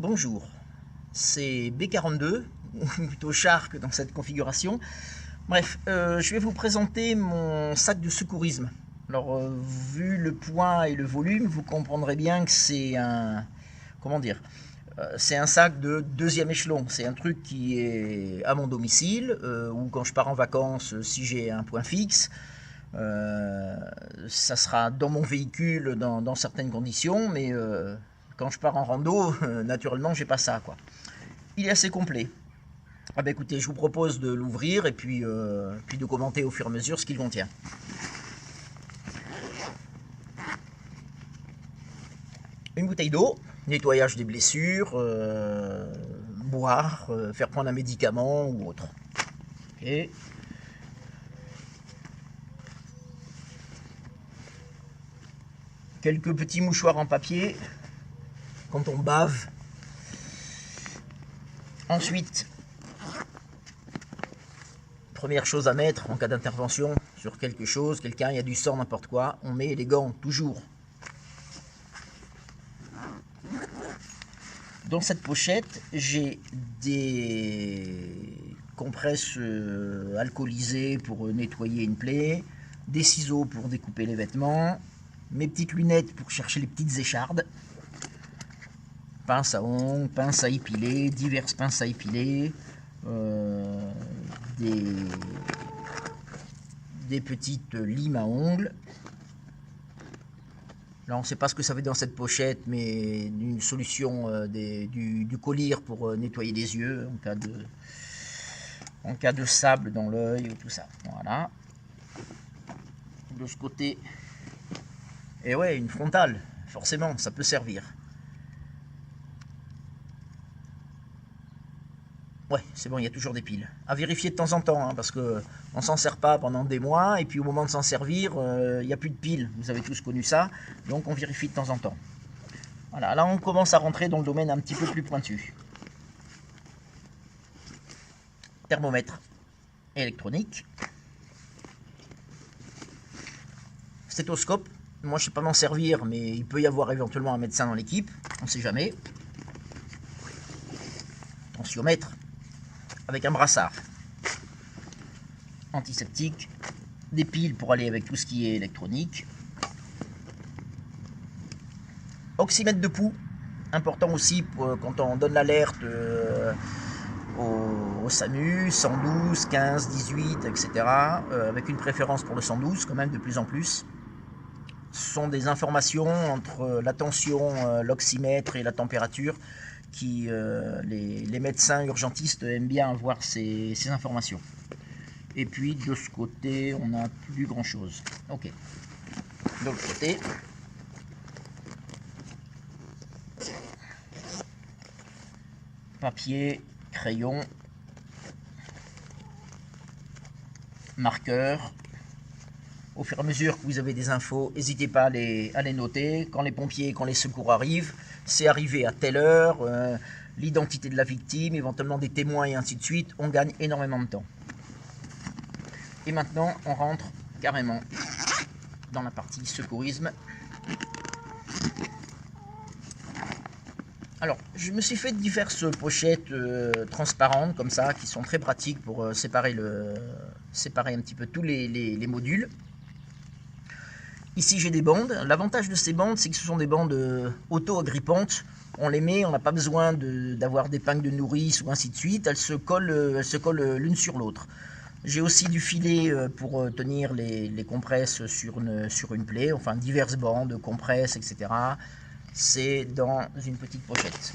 Bonjour, c'est B42, ou plutôt Shark dans cette configuration. Bref, je vais vous présenter mon sac de secourisme. Alors, vu le poids et le volume, vous comprendrez bien que c'est un... Comment dire, c'est un sac de deuxième échelon. C'est un truc qui est à mon domicile, ou quand je pars en vacances, si j'ai un point fixe. Ça sera dans mon véhicule dans certaines conditions, mais quand je pars en rando, naturellement, j'ai pas ça, quoi. Il est assez complet. Ah bah écoutez, je vous propose de l'ouvrir et puis de commenter au fur et à mesure ce qu'il contient. Une bouteille d'eau, nettoyage des blessures, boire, faire prendre un médicament ou autre. Okay. Quelques petits mouchoirs en papier quand on bave. Ensuite, première chose à mettre en cas d'intervention sur quelque chose, quelqu'un, il y a du sang, n'importe quoi, on met les gants, toujours. Dans cette pochette, j'ai des compresses alcoolisées pour nettoyer une plaie, des ciseaux pour découper les vêtements, mes petites lunettes pour chercher les petites échardes, pince à ongles, pince à épiler, diverses pinces à épiler, des petites limes à ongles. Là, on ne sait pas ce que ça fait dans cette pochette, mais une solution du collyre pour nettoyer les yeux en cas de sable dans l'œil ou tout ça. Voilà. De ce côté, et ouais, une frontale, forcément, ça peut servir. Ouais, c'est bon, il y a toujours des piles. À vérifier de temps en temps, hein, parce qu'on ne s'en sert pas pendant des mois, et puis au moment de s'en servir, il n'y a plus de piles. Vous avez tous connu ça, donc on vérifie de temps en temps. Voilà, là on commence à rentrer dans le domaine un petit peu plus pointu. Thermomètre électronique. Stéthoscope. Moi je ne sais pas m'en servir, mais il peut y avoir éventuellement un médecin dans l'équipe, on ne sait jamais. Tensiomètre. Avec un brassard antiseptique, des piles pour aller avec tout ce qui est électronique, oxymètre de pouls, important aussi pour, quand on donne l'alerte au SAMU, 112, 15, 18, etc. Avec une préférence pour le 112 quand même de plus en plus. Ce sont des informations entre la tension, l'oxymètre et la température qui les médecins urgentistes aiment bien avoir ces informations. Et puis de ce côté, on n'a plus grand chose. Ok. De l'autre côté, papier, crayon, marqueur. Au fur et à mesure que vous avez des infos, n'hésitez pas à les noter. Quand les pompiers, quand les secours arrivent, c'est arrivé à telle heure, l'identité de la victime, éventuellement des témoins et ainsi de suite, on gagne énormément de temps. Et maintenant, on rentre carrément dans la partie secourisme. Alors, je me suis fait diverses pochettes transparentes comme ça, qui sont très pratiques pour séparer un petit peu tous les modules. Ici, j'ai des bandes. L'avantage de ces bandes, c'est que ce sont des bandes auto-agrippantes. On les met, on n'a pas besoin d'avoir d'épingles de nourrice ou ainsi de suite. Elles se collent l'une sur l'autre. J'ai aussi du filet pour tenir les compresses sur une plaie, enfin diverses bandes, compresses, etc. C'est dans une petite pochette.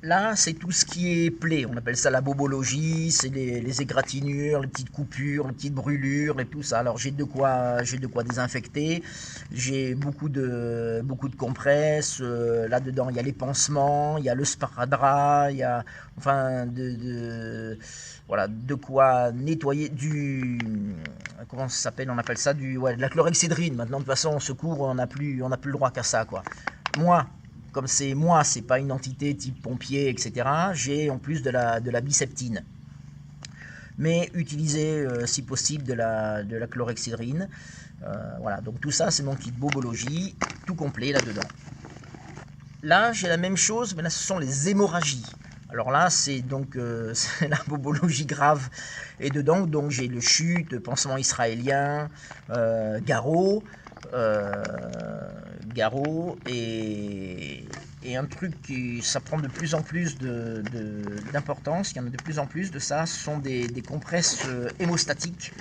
Là, c'est tout ce qui est plaie, on appelle ça la bobologie, c'est les égratignures, les petites coupures, les petites brûlures et tout ça. Alors j'ai de quoi désinfecter, j'ai beaucoup de compresses, là-dedans il y a les pansements, il y a le sparadrap, il y a enfin voilà, de quoi nettoyer comment ça s'appelle, on appelle ça de la chlorhexédrine. Maintenant de toute façon en secours on n'a plus le droit qu'à ça, quoi. Comme c'est moi, c'est pas une entité type pompier, etc. J'ai en plus de la biseptine. Mais utiliser, si possible, de la chlorhexédrine. Voilà, donc tout ça, c'est mon kit bobologie, tout complet là-dedans. Là, j'ai la même chose, mais là, ce sont les hémorragies. Alors là, c'est donc c'est la bobologie grave. Et dedans, donc j'ai le chute, pansement israélien, garrot, euh, garrot et un truc qui ça prend de plus en plus d'importance. Il y en a de plus en plus de ça. Ce sont des compresses hémostatiques.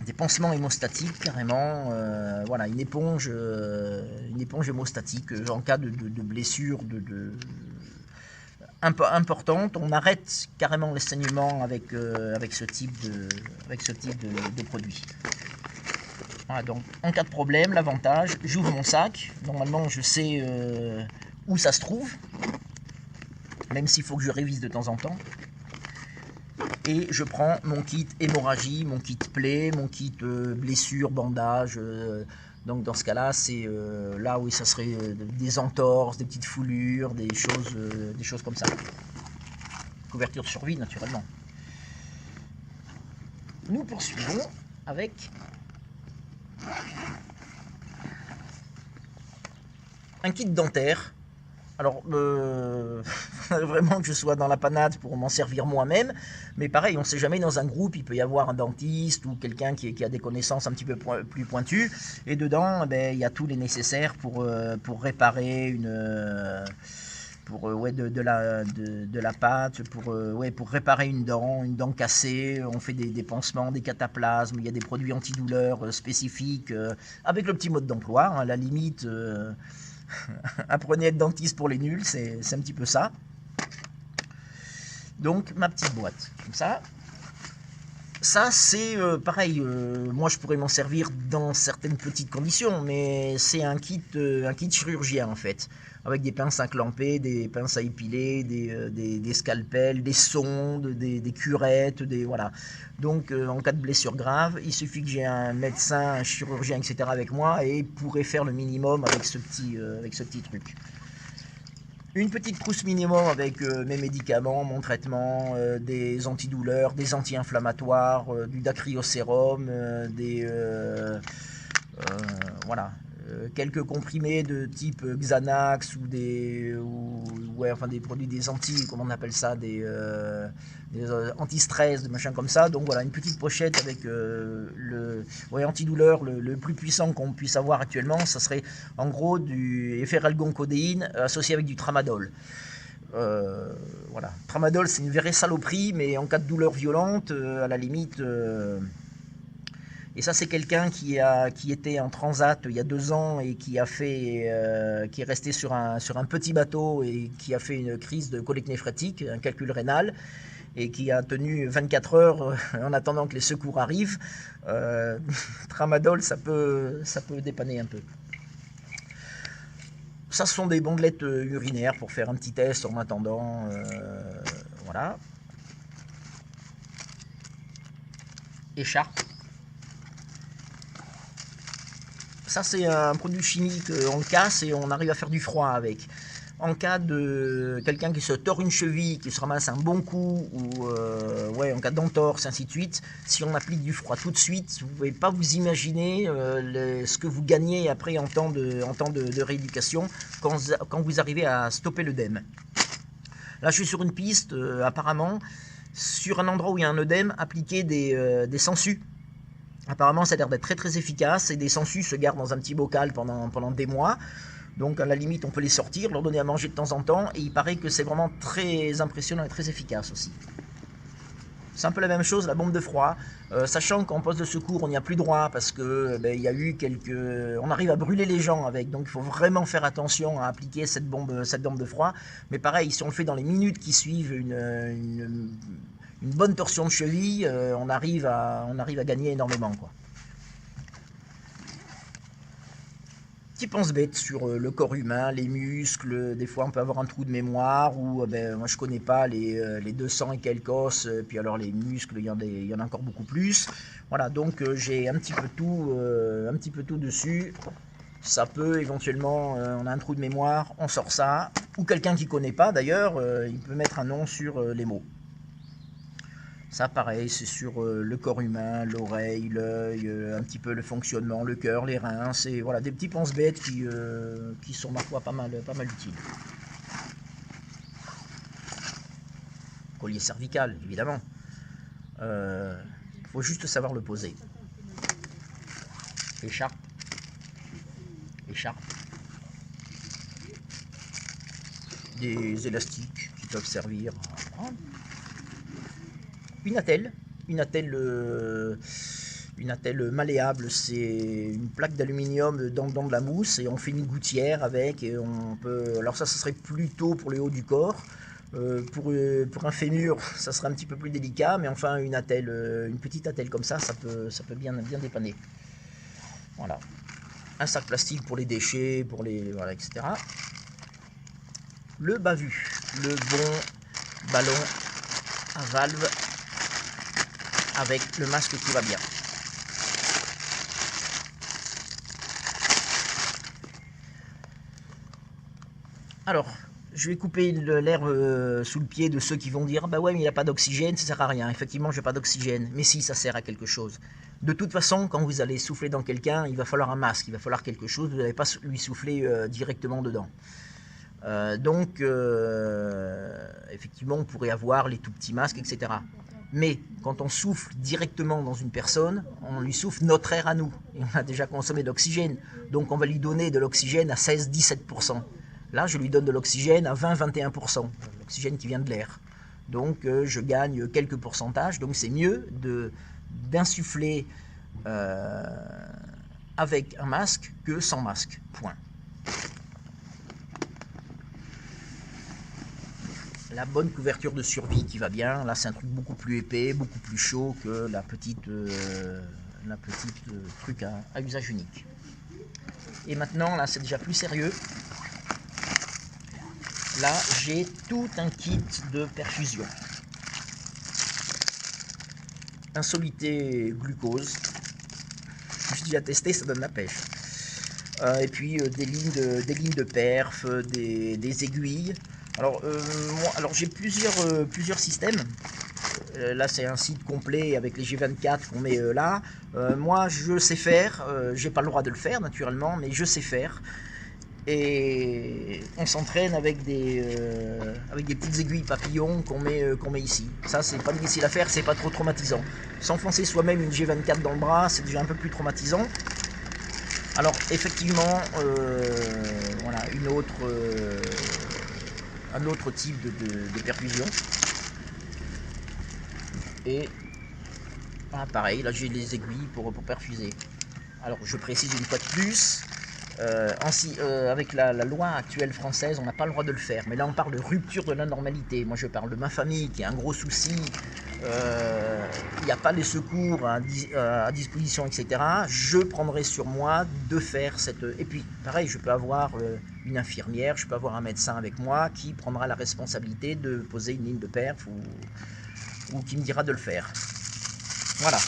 Des pansements hémostatiques carrément, voilà, une éponge hémostatique en cas de blessure importante. On arrête carrément les saignements avec ce type de produit. Voilà, donc en cas de problème, l'avantage, j'ouvre mon sac, normalement je sais où ça se trouve, même s'il faut que je révise de temps en temps. Et je prends mon kit hémorragie, mon kit plaie, mon kit blessure, bandage. Donc dans ce cas-là, c'est là où ça serait des entorses, des petites foulures, des choses comme ça. Couverture de survie naturellement. Nous poursuivons avec un kit dentaire. Alors, vraiment que je sois dans la panade pour m'en servir moi-même, mais pareil, on ne sait jamais, dans un groupe, il peut y avoir un dentiste ou quelqu'un qui a des connaissances un petit peu plus pointues, et dedans, il y a tous les nécessaires pour réparer de la pâte, pour réparer une dent cassée. On fait des pansements, des cataplasmes, il y a des produits antidouleurs spécifiques, avec le petit mode d'emploi, hein, à la limite... apprenez à être dentiste pour les nuls, c'est un petit peu ça. Donc ma petite boîte, comme ça. Ça c'est pareil, moi je pourrais m'en servir dans certaines petites conditions, mais c'est un kit chirurgien en fait, avec des pinces à clamper, des pinces à épiler, des scalpels, des sondes, des curettes, voilà. Donc en cas de blessure grave, il suffit que j'ai un médecin, un chirurgien, etc. avec moi et il pourrait faire le minimum avec ce petit truc. Une petite trousse minimum avec mes médicaments, mon traitement, des antidouleurs, des anti-inflammatoires, du dacryocérum, voilà, quelques comprimés de type Xanax ou des produits, des comment on appelle ça, des anti-stress, des machins comme ça. Donc voilà, une petite pochette avec antidouleur le plus puissant qu'on puisse avoir actuellement, ça serait en gros du éphéral-goncodéine associé avec du tramadol. Voilà, tramadol c'est une vraie saloperie, mais en cas de douleur violente, à la limite... Et ça, c'est quelqu'un qui était en transat il y a 2 ans et qui est resté sur un petit bateau et qui a fait une crise de colique néphrétique, un calcul rénal, et qui a tenu 24 heures en attendant que les secours arrivent. Tramadol, ça peut dépanner un peu. Ça, ce sont des bandelettes urinaires pour faire un petit test en attendant. Voilà. Écharpe. Ça, c'est un produit chimique, on le casse et on arrive à faire du froid avec. En cas de quelqu'un qui se tord une cheville, qui se ramasse un bon coup, ou en cas d'entorse, ainsi de suite, si on applique du froid tout de suite, vous ne pouvez pas vous imaginer ce que vous gagnez après en temps de rééducation quand vous arrivez à stopper l'œdème. Là, je suis sur une piste, apparemment, sur un endroit où il y a un œdème, appliquer des sangsues. Apparemment, ça a l'air d'être très très efficace et des sangsues se gardent dans un petit bocal pendant des mois. Donc à la limite, on peut les sortir, leur donner à manger de temps en temps et il paraît que c'est vraiment très impressionnant et très efficace aussi. C'est un peu la même chose, la bombe de froid, sachant qu'en poste de secours, on n'y a plus droit parce que il y a eu on arrive à brûler les gens avec, donc il faut vraiment faire attention à appliquer cette bombe de froid. Mais pareil, si on le fait dans les minutes qui suivent une bonne torsion de cheville, on arrive à gagner énormément, quoi. Petit pense-bête sur le corps humain, les muscles, des fois on peut avoir un trou de mémoire, ou moi je connais pas les 200 et quelques os, puis alors les muscles, il y en a encore beaucoup plus. Voilà, donc j'ai un petit peu tout dessus. Ça peut éventuellement, on a un trou de mémoire, on sort ça, ou quelqu'un qui connaît pas d'ailleurs, il peut mettre un nom sur les mots. Ça, pareil, c'est sur le corps humain, l'oreille, l'œil, un petit peu le fonctionnement, le cœur, les reins. C'est voilà, des petits pense-bêtes qui sont, ma foi, pas mal utiles. Collier cervical, évidemment. Faut juste savoir le poser. Écharpe. Écharpe. Des élastiques qui peuvent servir. Une attelle malléable, c'est une plaque d'aluminium dans de la mousse et on fait une gouttière avec et on peut. Alors ça serait plutôt pour le haut du corps. Pour un fémur, ça serait un petit peu plus délicat, mais enfin une petite attelle comme ça peut bien dépanner. Voilà. Un sac plastique pour les déchets, voilà, etc. Le bas-vu, le bon ballon à valve avec le masque qui va bien. Alors, je vais couper l'herbe sous le pied de ceux qui vont dire « Bah ouais, mais il n'y a pas d'oxygène, ça sert à rien. » Effectivement, je n'ai pas d'oxygène, mais si, ça sert à quelque chose. De toute façon, quand vous allez souffler dans quelqu'un, il va falloir un masque, il va falloir quelque chose, vous n'allez pas lui souffler directement dedans. Donc, effectivement, on pourrait avoir les tout petits masques, etc. Mais quand on souffle directement dans une personne, on lui souffle notre air à nous. Et on a déjà consommé d'oxygène. Donc on va lui donner de l'oxygène à 16-17%. Là, je lui donne de l'oxygène à 20-21%. L'oxygène qui vient de l'air. Donc je gagne quelques pourcentages. Donc c'est mieux d'insuffler avec un masque que sans masque. Point. La bonne couverture de survie qui va bien, là c'est un truc beaucoup plus épais, beaucoup plus chaud que la petite truc à usage unique. Et maintenant, là c'est déjà plus sérieux. Là j'ai tout un kit de perfusion. Un soluté glucose, je dis à tester, ça donne la pêche. Et puis des lignes de perf, des aiguilles. Alors, j'ai plusieurs systèmes. Là, c'est un site complet avec les G24 qu'on met là. Moi, je sais faire. J'ai pas le droit de le faire, naturellement, mais je sais faire. Et on s'entraîne avec des petites aiguilles papillons qu'on met ici. Ça, c'est pas difficile à faire, c'est pas trop traumatisant. S'enfoncer soi-même une G24 dans le bras, c'est déjà un peu plus traumatisant. Alors, effectivement, voilà, un autre type de perfusion. Et pareil, là j'ai les aiguilles pour perfuser. Alors je précise une fois de plus, avec la loi actuelle française, on n'a pas le droit de le faire. Mais là on parle de rupture de la normalité. Moi je parle de ma famille qui a un gros souci. Il n'y a pas les secours à disposition, etc. Je prendrai sur moi de faire cette... Et puis, pareil, je peux avoir une infirmière, je peux avoir un médecin avec moi qui prendra la responsabilité de poser une ligne de perf ou qui me dira de le faire. Voilà.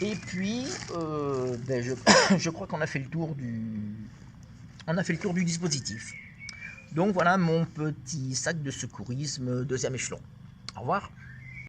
Et puis, je crois qu'on a fait le tour du dispositif. Donc voilà mon petit sac de secourisme 2e échelon. Au revoir.